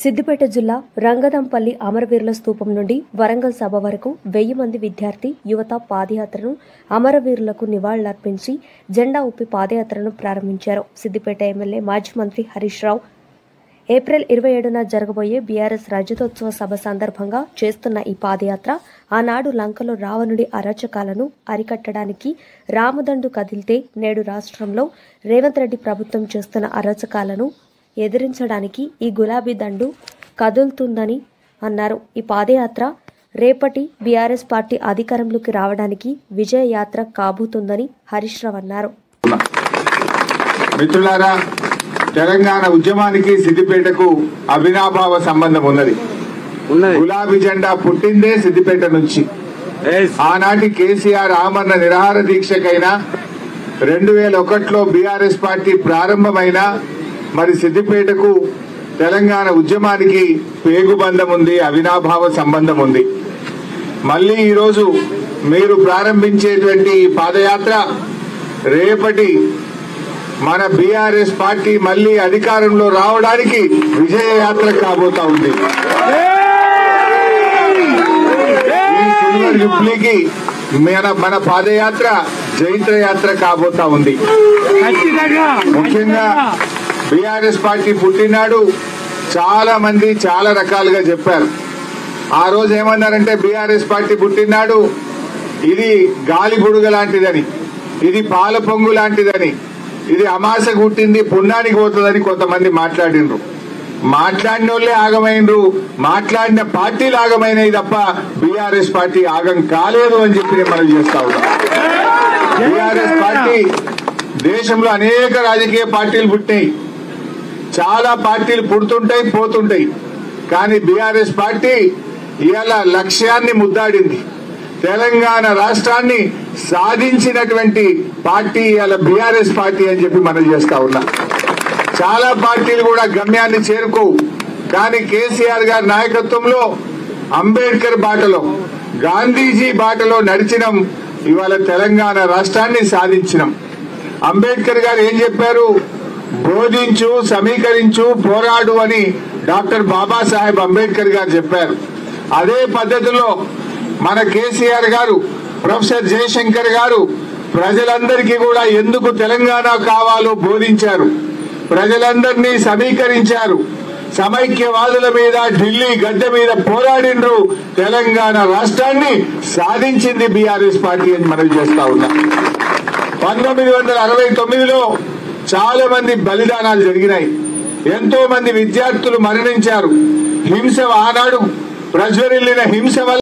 సిద్దిపేట జిల్లా రంగదంపల్లి అమరవీరుల స్తూపం నుండి వరంగల్ సభ వరకు 1000 మంది విద్యార్థి యువత పాదయాత్రను అమరవీరులకు నివాళులర్పించి జెండా ఊపి పాదయాత్రను ప్రారంభించారు. సిద్దిపేట ఎమ్మెల్యే మాజీ మంత్రి హరీష్ రావు ఏప్రిల్ 27న జరగబోయే బీఆర్ఎస్ రజతోత్సవ సభ సందర్భంగా చేస్తున్న ఈ పాదయాత్ర ఆనాడు లంకలో రావణుడి అరాచకాలను అరికట్టడానికి రామదండు కదిలితే నేడు రాష్ట్రంలో రేవంత్ రెడ్డి ప్రభుత్వం చేస్తున్న అరాచకాలను ఎదిరించడానికి ఈ గులాబీ దండు కదులుతుందని అన్నారు. ఈ పాదయాత్ర రేపటి బీఆర్ఎస్ పార్టీ అధికారంలోకి రావడానికి విజయ యాత్ర కాబోతుందని హరీష్ రావు అన్నారు. మిత్రులారా, తెలంగాణ ఉద్యమానికి సిద్దిపేటకు అవినాభావ సంబంధం ఉన్నది. గులాబీ జెండా పుట్టిందే సిద్దిపేట నుంచి. ఆనాటి కేసీఆర్ ఆమరణ నిరాహార దీక్షకైనా 2001లో బీఆర్ఎస్ పార్టీ ప్రారంభమైన మరి సిద్దిపేటకు తెలంగాణ ఉద్యమానికి పేగుబంధం ఉంది, అవినాభావ సంబంధం ఉంది. మళ్ళీ ఈరోజు మీరు ప్రారంభించేటువంటి పాదయాత్ర రేపటి మన బీఆర్ఎస్ పార్టీ మళ్ళీ అధికారంలో రావడానికి విజయ యాత్ర కాబోతా ఉంది. ఈ సిల్వర్ జూబ్లీకి మన పాదయాత్ర జైత్ర యాత్ర కాబోతా ఉంది. ముఖ్యంగా బీఆర్ఎస్ పార్టీ పుట్టినాడు చాలా మంది చాలా రకాలుగా చెప్పారు. ఆ రోజు ఏమన్నారంటే బీఆర్ఎస్ పార్టీ పుట్టినాడు ఇది గాలి బుడుగ లాంటిదని, ఇది పాల పొంగు లాంటిదని, ఇది అమాస గుట్టింది పుణ్యానికి పోతుందని కొంతమంది మాట్లాడినరు. మాట్లాడిన వాళ్ళే ఆగమైనరు, మాట్లాడిన పార్టీలు ఆగమైనవి తప్ప బీఆర్ఎస్ పార్టీ ఆగం కాలేదు అని చెప్పి మనం చేస్తా ఉన్నాం. బీఆర్ఎస్ పార్టీ దేశంలో అనేక రాజకీయ పార్టీలు పుట్టినాయి, చాలా పార్టీలు పుడుతుంటాయి పోతుంటాయి. కానీ బీఆర్ఎస్ పార్టీ ఇవాళ లక్ష్యాన్ని ముద్దాడింది. తెలంగాణ రాష్ట్రాన్ని సాధించినటువంటి పార్టీ ఇవాళ బీఆర్ఎస్ పార్టీ అని చెప్పి మనం చేస్తా ఉన్నాం. చాలా పార్టీలు కూడా గమ్యాన్ని చేరుకోవు. కానీ కేసీఆర్ గారి నాయకత్వంలో అంబేద్కర్ బాటలో, గాంధీజీ బాటలో నడిచినాం. ఇవాళ తెలంగాణ రాష్ట్రాన్ని సాధించినాం. అంబేద్కర్ గారు ఏం చెప్పారు? బోధించు, సమీకరించు, పోరాడు అని డాక్టర్ బాబాసాహెబ్ అంబేద్కర్ గారు చెప్పారు. అదే పద్ధతిలో మన కేసీఆర్ గారు, ప్రొఫెసర్ జయశంకర్ గారు ప్రజలందరికీ కూడా ఎందుకు తెలంగాణ కావాలో బోధించారు. ప్రజలందరినీ సమీకరించారు. సమైక్యవాదుల మీద ఢిల్లీ గడ్డ మీద పోరాడినరు. తెలంగాణ రాష్ట్రాన్ని సాధించింది బీఆర్ఎస్ పార్టీ అని మనం చేస్తా ఉన్నాం. 1969లో చాలా మంది బలిదానాలు జరిగినాయి. ఎంతో మంది విద్యార్థులు మరణించారు. హింస ఆనాడు ప్రజ్వరిల్లిన హింస వల్ల